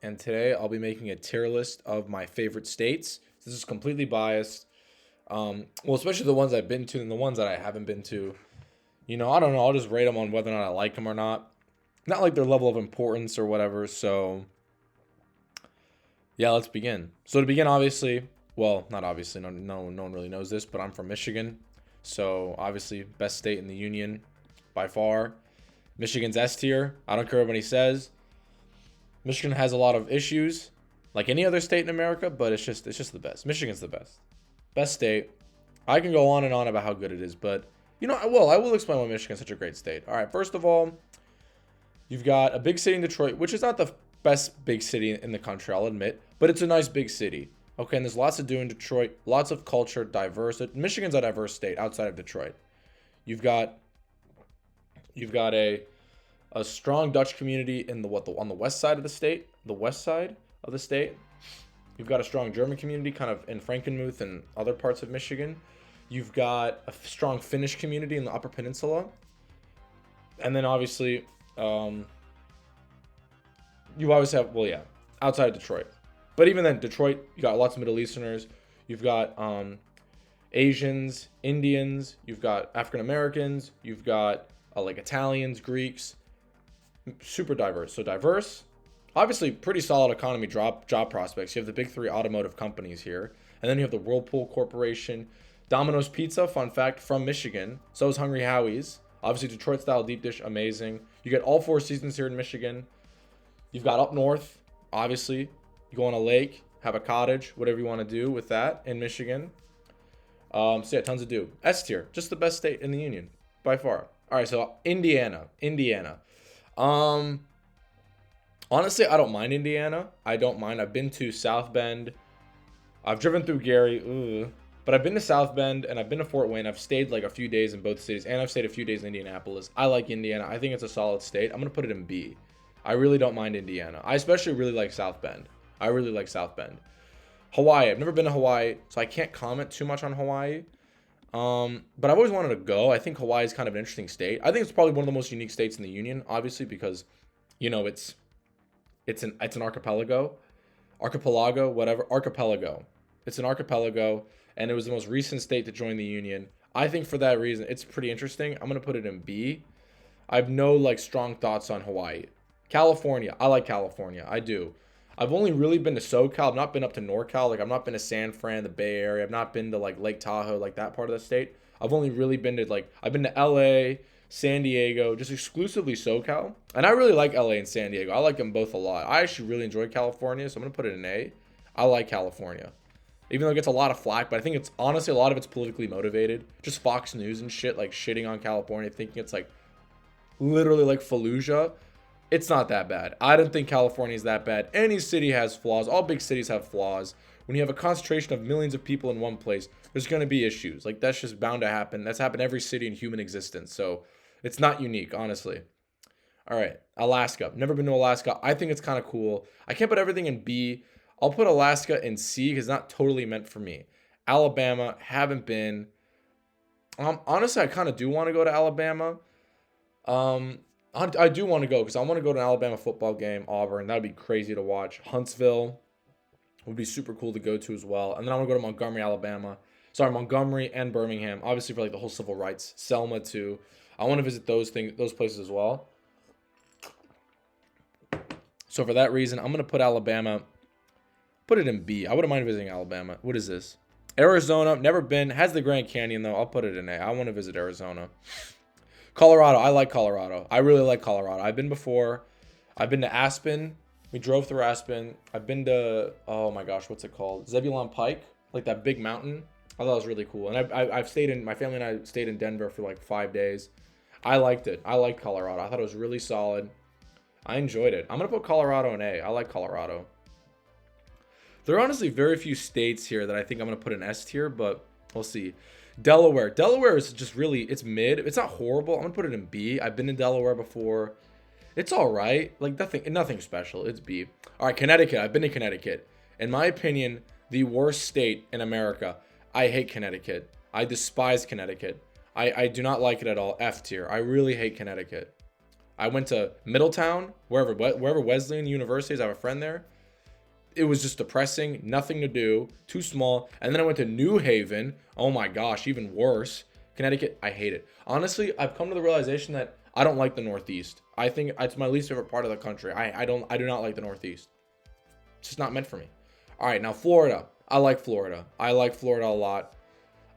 and today I'll be making a tier list of my favorite states. This is completely biased. Well, especially the ones I've been to and the ones that I haven't been to. I don't know. I'll just rate them on whether or not I like them or not. Not like their level of importance or whatever. So, yeah, let's begin. So to begin, obviously, well, not obviously, no one really knows this, but I'm from Michigan. So obviously, best state in the union by far. Michigan's S tier. I don't care what anybody says. Michigan has a lot of issues, like any other state in America, but it's just the best. Michigan's the best state. I can go on and on about how good it is, but I will explain why Michigan's such a great state. All right, first of all, you've got a big city in Detroit, which is not the best big city in the country, I'll admit, but it's a nice big city. Okay, and there's lots to do in Detroit, lots of culture, diverse. Michigan's a diverse state outside of Detroit. You've got a strong Dutch community in on the west side of the state, You've got a strong German community kind of in Frankenmuth and other parts of Michigan. You've got a strong Finnish community in the Upper Peninsula. And then obviously, you always have, outside of Detroit. But even then, Detroit, you got lots of Middle Easterners. You've got Asians, Indians. You've got African Americans. You've got like Italians, Greeks. Super diverse. So diverse. Obviously, pretty solid economy job prospects. You have the big three automotive companies here. And then you have the Whirlpool Corporation. Domino's Pizza, fun fact, from Michigan. So is Hungry Howie's. Obviously, Detroit-style deep dish, amazing. You get all four seasons here in Michigan. You've got up north, obviously. You go on a lake, have a cottage, whatever you want to do with that in Michigan. So yeah, tons to do. S tier, just the best state in the union, by far. All right, so Indiana. Honestly, I don't mind Indiana. I don't mind. I've been to South Bend. I've driven through Gary. But I've been to South Bend and I've been to Fort Wayne. I've stayed like a few days in both cities, and I've stayed a few days in Indianapolis. I like Indiana. I think it's a solid state. I'm going to put it in B. I really don't mind Indiana. I especially really like South Bend. Hawaii. I've never been to Hawaii, so I can't comment too much on Hawaii. But I've always wanted to go. I think Hawaii is kind of an interesting state. I think it's probably one of the most unique states in the union, obviously, because, it's an archipelago, archipelago. It's an archipelago, and it was the most recent state to join the union. I think for that reason, it's pretty interesting. I'm gonna put it in B. I have no strong thoughts on Hawaii. California, I like California. I do. I've only really been to SoCal. I've not been up to NorCal. I've not been to San Fran, the Bay Area. I've not been to Lake Tahoe, that part of the state. I've only really been to I've been to LA, San Diego, just exclusively SoCal. And I really like LA and San Diego. I like them both a lot. I actually really enjoy California, so I'm going to put it in A. I like California. Even though it gets a lot of flack, but I think it's honestly a lot of it's politically motivated. Just Fox News and shit, shitting on California, thinking it's literally like Fallujah. It's not that bad. I don't think California is that bad. Any city has flaws. All big cities have flaws. When you have a concentration of millions of people in one place, there's going to be issues. That's just bound to happen. That's happened every city in human existence. So it's not unique, honestly. All right, Alaska. Never been to Alaska. I think it's kind of cool. I can't put everything in B. I'll put Alaska in C because it's not totally meant for me. Alabama, haven't been. Honestly, I kind of do want to go to Alabama. I do want to go because I want to go to an Alabama football game, Auburn. That would be crazy to watch. Huntsville would be super cool to go to as well. And then I want to go to Montgomery, Alabama. Sorry, Montgomery and Birmingham. Obviously for the whole civil rights. Selma too. I want to visit those places as well. So for that reason, I'm going to put Alabama, put it in B. I wouldn't mind visiting Alabama. What is this? Arizona, never been. Has the Grand Canyon though. I'll put it in A. I want to visit Arizona. Colorado, I like Colorado. I really like Colorado. I've been before. I've been to Aspen. We drove through Aspen. I've been to, oh my gosh, what's it called? Zebulon Pike, that big mountain. I thought it was really cool. And I've stayed in, my family and I stayed in Denver for 5 days. I liked it. I liked Colorado. I thought it was really solid. I enjoyed it. I'm going to put Colorado in A. I like Colorado. There are honestly very few states here that I think I'm going to put in S tier, but we'll see. Delaware is just really, it's mid. It's not horrible. I'm gonna put it in B. I've been to Delaware before. It's all right. Nothing special. It's B. All right, Connecticut. I've been to Connecticut. In my opinion, the worst state in America. I hate Connecticut. I despise Connecticut. I do not like it at all. F tier. I really hate Connecticut. I went to Middletown, wherever Wesleyan University is. I have a friend there. It was just depressing, nothing to do, too small. And then I went to New Haven. Oh my gosh, even worse. Connecticut, I hate it. Honestly, I've come to the realization that I don't like the Northeast. I think it's my least favorite part of the country. I do not like the Northeast. It's just not meant for me. All right, now Florida. I like Florida. I like Florida a lot.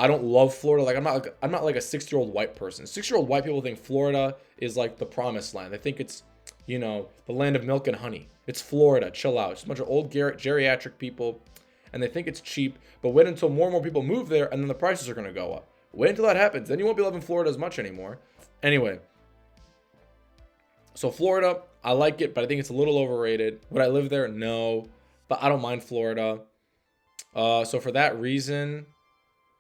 I don't love Florida. Like I'm not like a 60-year-old white person. 60-year-old white people think Florida is like the promised land. They think it's, you know, the land of milk and honey. It's Florida. Chill out. It's a bunch of old geriatric people, and they think it's cheap. But wait until more and more people move there, and then the prices are going to go up. Wait until that happens. Then you won't be loving Florida as much anymore. Anyway, so Florida, I like it, but I think it's a little overrated. Would I live there? No, but I don't mind Florida. So for that reason,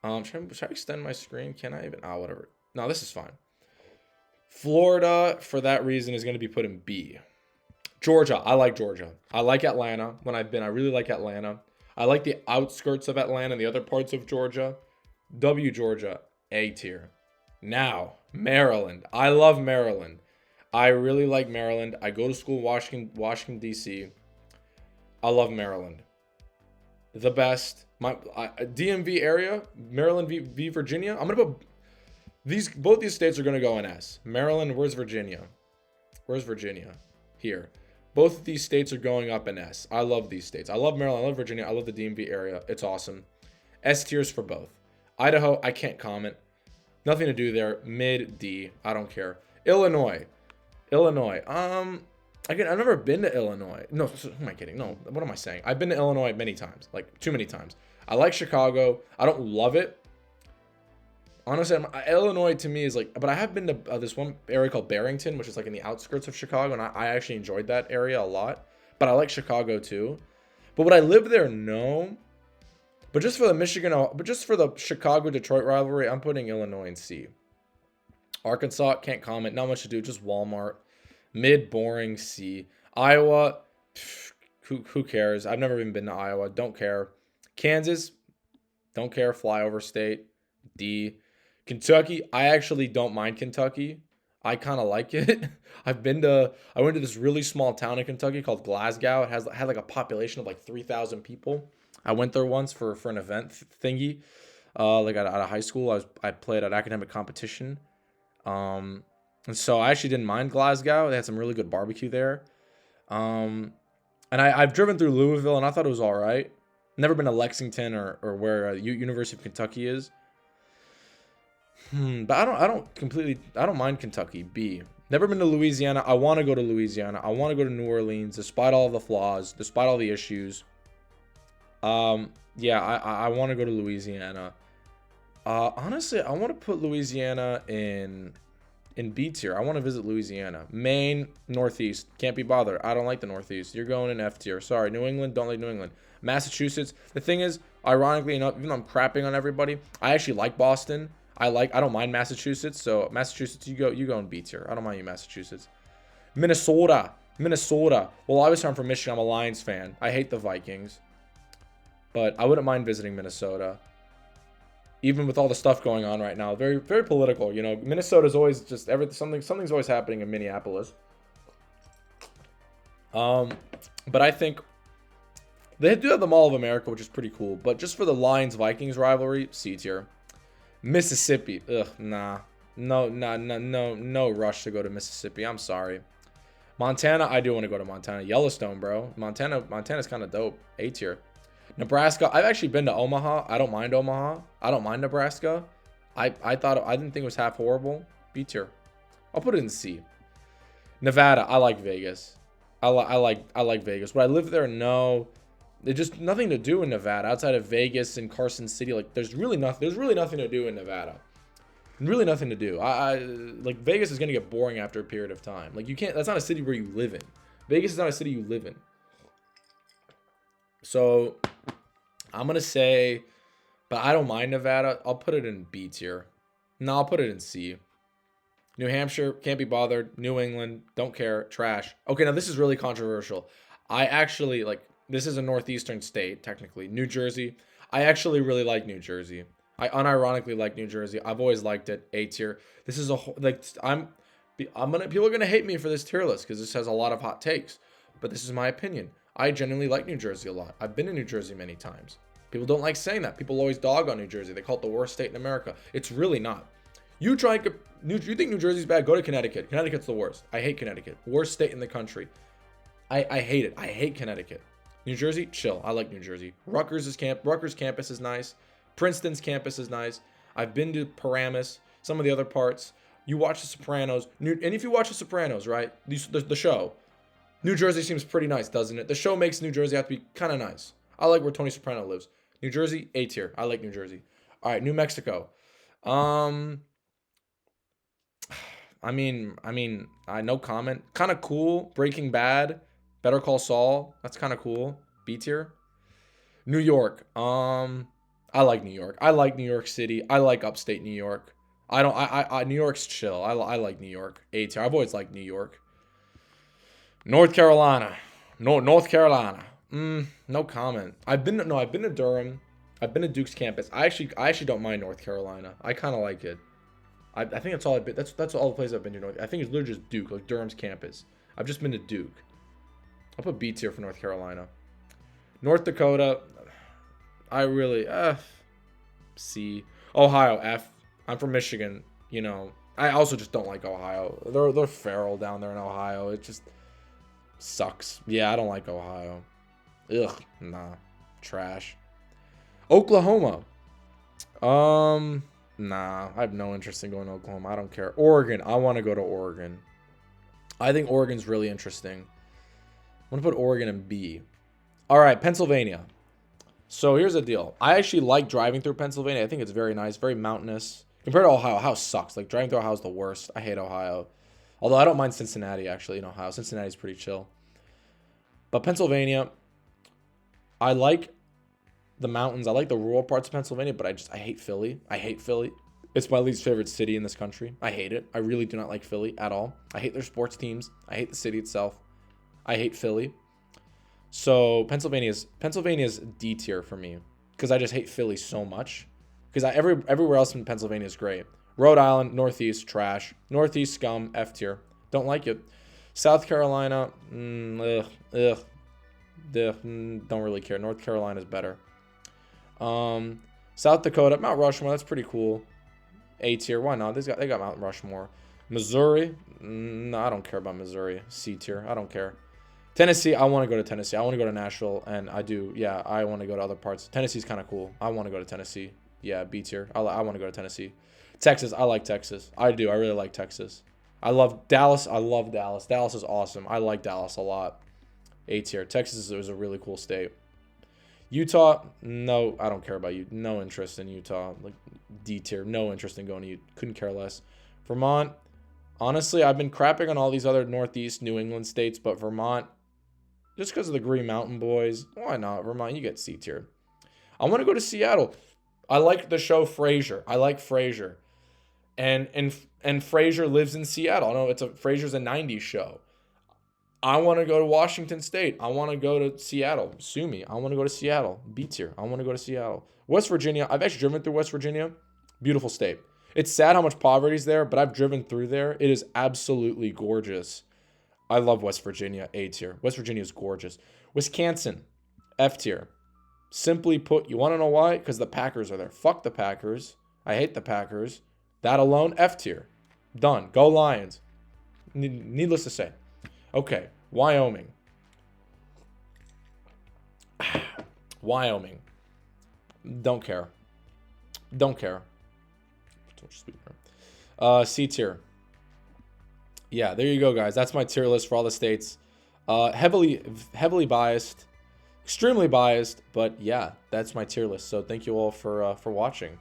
should I extend my screen? Can I even? Whatever. No, this is fine. Florida, for that reason, is going to be put in B. Georgia, I like Georgia. I like Atlanta. When I've been, I really like Atlanta. I like the outskirts of Atlanta and the other parts of Georgia. W, Georgia, A tier. Now, Maryland. I love Maryland. I really like Maryland. I go to school in Washington, D.C. I love Maryland. The best. My DMV area, Maryland v Virginia. I'm going to put both these states are going to go in S. Maryland, where's Virginia? Where's Virginia? Here. Both of these states are going up in S. I love these states. I love Maryland. I love Virginia. I love the DMV area. It's awesome. S tiers for both. Idaho, I can't comment. Nothing to do there. Mid D. I don't care. Illinois. I've never been to Illinois. No, who am I kidding? No, what am I saying? I've been to Illinois many times, like too many times. I like Chicago. I don't love it. Honestly, Illinois to me is like, but I have been to this one area called Barrington, which is like in the outskirts of Chicago, and I actually enjoyed that area a lot. But I like Chicago too. But would I live there? No. But just for the Chicago-Detroit rivalry, I'm putting Illinois in C. Arkansas, can't comment. Not much to do. Just Walmart. Mid, boring, C. Iowa, who cares? I've never even been to Iowa. Don't care. Kansas, don't care. Flyover state. D. Kentucky, I actually don't mind Kentucky. I kind of like it. I went to this really small town in Kentucky called Glasgow. It had like a population of like 3,000 people. I went there once for an event thingy. Like at a high school. I played at academic competition. And so I actually didn't mind Glasgow. They had some really good barbecue there. And I've driven through Louisville and I thought it was all right. Never been to Lexington or where University of Kentucky is. But I don't mind Kentucky. B. Never been to Louisiana. I want to go to Louisiana. I want to go to New Orleans, despite all the flaws, despite all the issues. Yeah, I want to go to Louisiana. Honestly, I want to put Louisiana in B tier. I want to visit Louisiana. Maine, Northeast. Can't be bothered. I don't like the Northeast. You're going in F tier. Sorry. New England, don't like New England. Massachusetts. The thing is, ironically enough, even though I'm crapping on everybody, I actually like Boston. I don't mind Massachusetts. So Massachusetts, you go in B tier. I don't mind you, Massachusetts. Minnesota. Well, obviously I'm from Michigan. I'm a Lions fan. I hate the Vikings. But I wouldn't mind visiting Minnesota. Even with all the stuff going on right now. Very, very political. You know, Minnesota's always just something's always happening in Minneapolis. But I think they do have the Mall of America, which is pretty cool. But just for the Lions-Vikings rivalry, C tier. Mississippi. Ugh, nah. No rush to go to Mississippi. I'm sorry. Montana, I do want to go to Montana. Yellowstone, bro. Montana's kind of dope. A tier. Nebraska, I've actually been to Omaha. I don't mind Omaha. I don't mind Nebraska. I didn't think it was half horrible. B tier. I'll put it in C. Nevada, I like Vegas. I like Vegas. Would I live there? No. There's just nothing to do in Nevada outside of Vegas and Carson City. Like there's really nothing to do in Nevada. Really nothing to do. Like Vegas is gonna get boring after a period of time. Like you can't. That's not a city where you live in. Vegas is not a city you live in. So I'm gonna say, but I don't mind Nevada. I'll put it in B tier. No, I'll put it in C. New Hampshire, can't be bothered. New England, don't care. Trash. Okay, now this is really controversial. I actually like. This is a northeastern state, technically. New Jersey. I actually really like New Jersey. I unironically like New Jersey. I've always liked it. A tier. This is People are gonna hate me for this tier list because this has a lot of hot takes, but this is my opinion. I genuinely like New Jersey a lot. I've been in New Jersey many times. People don't like saying that. People always dog on New Jersey. They call it the worst state in America. It's really not. You think New Jersey's bad? Go to Connecticut. Connecticut's the worst. I hate Connecticut. Worst state in the country. I hate it. I hate Connecticut. New Jersey, chill. I like New Jersey. Rutgers campus is nice. Princeton's campus is nice. I've been to Paramus, some of the other parts. You watch The Sopranos. And if you watch The Sopranos, right, the show, New Jersey seems pretty nice, doesn't it? The show makes New Jersey have to be kind of nice. I like where Tony Soprano lives. New Jersey, A tier. I like New Jersey. All right, New Mexico. I mean, no comment. Kind of cool. Breaking Bad. Better Call Saul. That's kind of cool. B tier. New York. I like New York. I like New York City. I like upstate New York. New York's chill. I like New York. A tier. I've always liked New York. North Carolina. North Carolina. No comment. I've been to Durham. I've been to Duke's campus. I actually don't mind North Carolina. I kind of like it. I think that's all I've been. That's all the places I've been to. I think it's literally just Duke, like Durham's campus. I've just been to Duke. I'll put B tier for North Carolina. North Dakota, I really C. Ohio, F. I'm from Michigan. You know, I also just don't like Ohio. They're feral down there in Ohio. It just sucks. Yeah, I don't like Ohio. Ugh, nah, trash. Oklahoma, nah, I have no interest in going to Oklahoma. I don't care. Oregon, I want to go to Oregon. I think Oregon's really interesting. I'm gonna put Oregon in B. All right, Pennsylvania. So here's the deal. I actually like driving through Pennsylvania. I think it's very nice, very mountainous. Compared to Ohio, Ohio sucks. Like driving through Ohio is the worst. I hate Ohio. Although I don't mind Cincinnati actually in Ohio. Cincinnati's pretty chill. But Pennsylvania, I like the mountains. I like the rural parts of Pennsylvania, but I hate Philly. I hate Philly. It's my least favorite city in this country. I hate it. I really do not like Philly at all. I hate their sports teams. I hate the city itself. I hate Philly. So Pennsylvania's D tier for me because I just hate Philly so much. Because everywhere else in Pennsylvania is great. Rhode Island, Northeast, trash. Northeast, scum, F tier. Don't like it. South Carolina, don't really care. North Carolina's better. South Dakota, Mount Rushmore, that's pretty cool. A tier, why not? They got Mount Rushmore. Missouri, no, I don't care about Missouri. C tier, I don't care. Tennessee, I want to go to Tennessee. I want to go to Nashville, and I want to go to other parts. Tennessee's kind of cool. I want to go to Tennessee. Yeah, B tier. I want to go to Tennessee. Texas, I like Texas. I do. I really like Texas. I love Dallas. I love Dallas. Dallas is awesome. I like Dallas a lot. A tier. Texas is a really cool state. Utah, no, I don't care about you. No interest in Utah. Like D tier. No interest in going to Utah. Couldn't care less. Vermont, honestly, I've been crapping on all these other Northeast New England states, but Vermont, just because of the Green Mountain Boys, why not? Vermont, you get C tier. I want to go to Seattle. I like the show Frasier. I like Frasier. And Frasier lives in Seattle. I know Frasier's a 90s show. I want to go to Washington State. I want to go to Seattle. Sue me. I want to go to Seattle. B tier. I want to go to Seattle. West Virginia. I've actually driven through West Virginia. Beautiful state. It's sad how much poverty is there, but I've driven through there. It is absolutely gorgeous. I love West Virginia. A tier. West Virginia is gorgeous. Wisconsin. F tier. Simply put, you want to know why? Because the Packers are there. Fuck the Packers. I hate the Packers. That alone, F tier. Done. Go Lions. Needless to say. Okay, Wyoming. Wyoming. Don't care. Don't care. C tier. Yeah, there you go, guys. That's my tier list for all the states. Heavily biased. Extremely biased. But yeah, that's my tier list. So thank you all for watching.